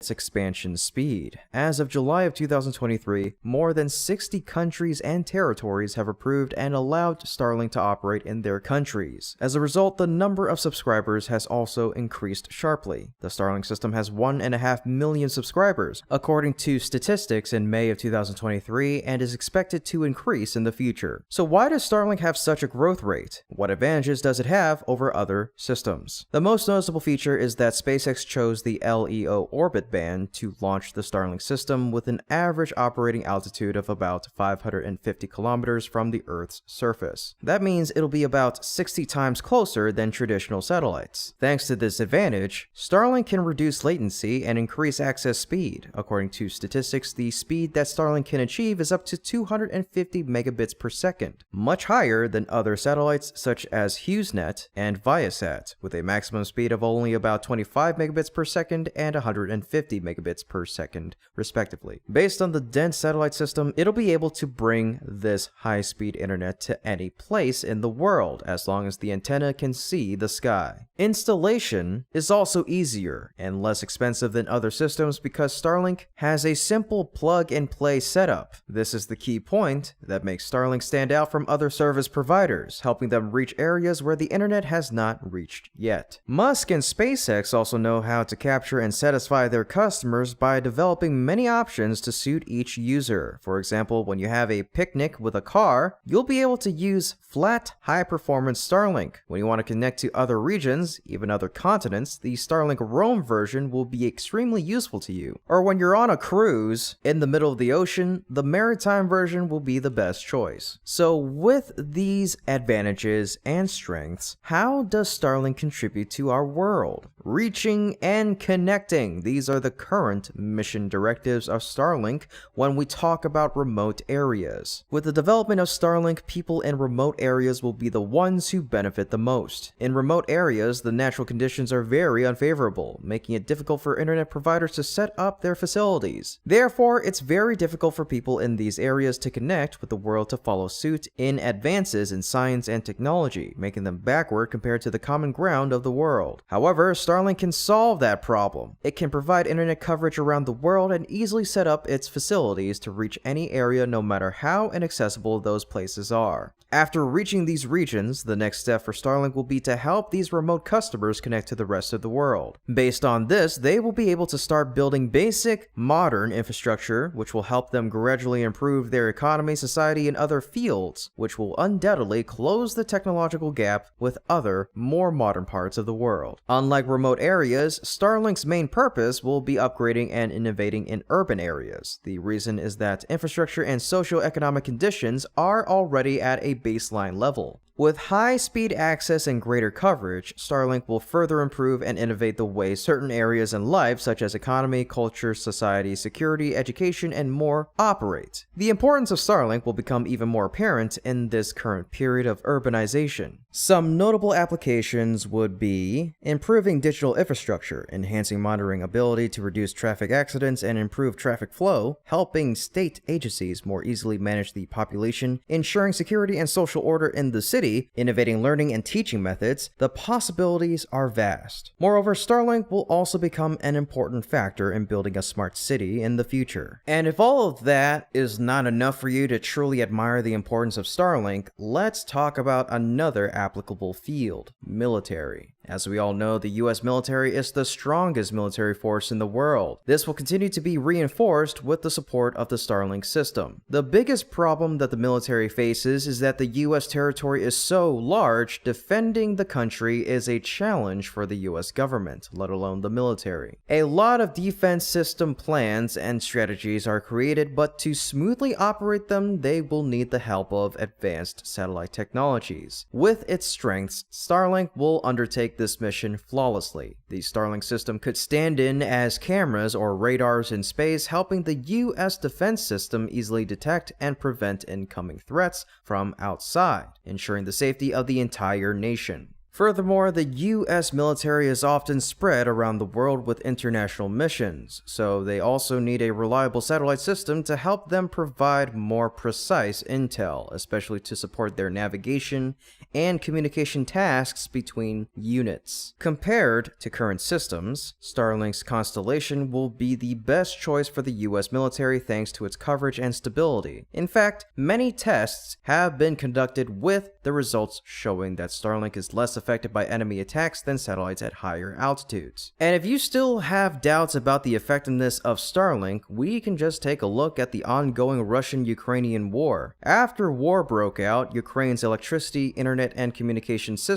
its expansion speed. As of July of 2023, more than 60 countries and territories have approved and allowed Starlink to operate in their countries. As a result, the number of subscribers has also increased sharply. The Starlink system has 1.5 million subscribers, according to statistics in May of 2023, and is expected to increase in the future. So why does Starlink have such a growth rate? What advantages does it have over other systems? The most noticeable feature is that SpaceX chose the LEO orbit band to launch the Starlink system with an average operating altitude of about 550 kilometers from the Earth's surface. That means it'll be about 60 times closer than traditional satellites. Thanks to this advantage, Starlink can reduce latency and increase access speed. According to statistics, the speed that Starlink can achieve is up to 250 megabits per second, much higher than other satellites such as HughesNet and Viasat, with a maximum speed of only about 25 megabits per second and 150 megabits per second, respectively. Based on the dense satellite system, it'll be able to bring this high-speed internet to any place in the world, as long as the antenna can see the sky. Installation is also easier and less expensive than other systems because Starlink has a simple plug-and-play setup. This is the key point that makes Starlink stand out from other service providers, helping them reach areas where the internet has not reached yet. Musk and SpaceX also know how to capture and satisfy their customers by developing many options to suit each user. For example, when you have a picnic with a car, you'll be able to use flat, high-performance Starlink. When you want to connect to other regions, even other continents, the Starlink Roam version will be extremely useful to you. Or when you're on a cruise in the middle of the ocean, the maritime version will be the best choice. So with these advantages and strengths, how does Starlink contribute to our world? Reaching and connecting. These are the current mission directives of Starlink when we talk about remote areas. With the development of Starlink, people in remote areas will be the ones who benefit the most. In remote areas, the natural conditions are very unfavorable, making it difficult for internet providers to set up their facilities. Therefore, it's very difficult for people in these areas to connect with the world to follow suit in advances in science and technology, making them backward compared to the common ground of the world. However, Starlink can solve that problem. It can provide internet coverage around the world and easily set up its facilities to reach any area no matter how inaccessible those places are. After reaching these regions, the next step for Starlink will be to help these remote customers connect to the rest of the world. Based on this, they will be able to start building basic, modern infrastructure, which will help them gradually improve their economy, society, and other fields, which will undoubtedly close the technological gap with other, more modern parts of the world. Unlike remote areas, Starlink's main purpose will be upgrading and innovating in urban areas. The reason is that infrastructure and socio-economic conditions are already at a baseline level. With high-speed access and greater coverage, Starlink will further improve and innovate the way certain areas in life, such as economy, culture, society, security, education, and more, operate. The importance of Starlink will become even more apparent in this current period of urbanization. Some notable applications would be improving digital infrastructure, enhancing monitoring ability to reduce traffic accidents and improve traffic flow, helping state agencies more easily manage the population, ensuring security and social order in the city, innovating learning and teaching methods. The possibilities are vast. Moreover, Starlink will also become an important factor in building a smart city in the future. And if all of that is not enough for you to truly admire the importance of Starlink, let's talk about another applicable field: military. As we all know, the US military is the strongest military force in the world. This will continue to be reinforced with the support of the Starlink system. The biggest problem that the military faces is that the US territory is so large, defending the country is a challenge for the US government, let alone the military. A lot of defense system plans and strategies are created, but to smoothly operate them, they will need the help of advanced satellite technologies. With its strengths, Starlink will undertake this mission flawlessly. The Starlink system could stand in as cameras or radars in space, helping the US defense system easily detect and prevent incoming threats from outside, ensuring the safety of the entire nation. Furthermore, the US military is often spread around the world with international missions, so they also need a reliable satellite system to help them provide more precise intel, especially to support their navigation and communication tasks between units. Compared to current systems, Starlink's constellation will be the best choice for the US military thanks to its coverage and stability. In fact, many tests have been conducted with the results showing that Starlink is less affected by enemy attacks than satellites at higher altitudes. And if you still have doubts about the effectiveness of Starlink, we can just take a look at the ongoing Russian-Ukrainian war. After war broke out, Ukraine's electricity, internet, and communication systems